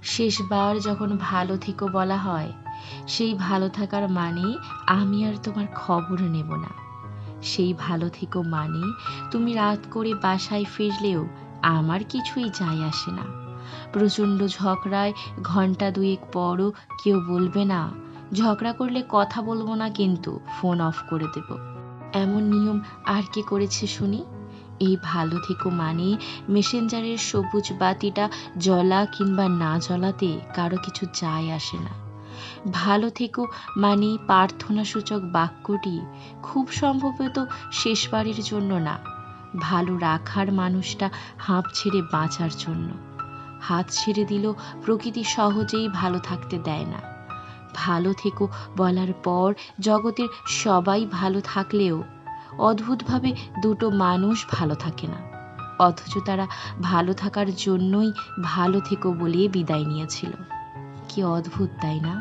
শেষবার যখন ভালো থেকো বলা হয়, সেই ভালো থাকার মানে আমি আর তোমার খবর নেব না। সেই ভালো থেকো মানে তুমি রাত করে বাসায় ফিরলেও আমার কিছুই যায় আসে না। প্রচণ্ড ঝগড়ায় ঘন্টা দুয়েক পরও কেউ বলবে না, ঝগড়া করলে কথা বলবো না কিন্তু ফোন অফ করে দেব। এমন নিয়ম আর কে করেছে শুনি? এই ভালো থেকো মানে মেসেঞ্জারের সবুজ বাতিটা জ্বলা কিংবা না জ্বলাতে কারো কিছু যায় আসে না। ভালো থেকো মানে প্রার্থনাসূচক বাক্যটি খুব সম্ভবত শেষবারের জন্য না, ভালো রাখার মানুষটা হাঁপ ছেড়ে বাঁচার জন্য। হাত ছেড়ে দিল প্রকৃতি সহজেই ভালো থাকতে দেয় না। ভালো থেকো বলার পর জগতের সবাই ভালো থাকলেও অদ্ভুতভাবে দুটো মানুষ ভালো থাকে না, অথচ তারা ভালো থাকার জন্যই ভালো থেকো বলে বিদায় নিয়েছিল। কি অদ্ভুত, তাই না?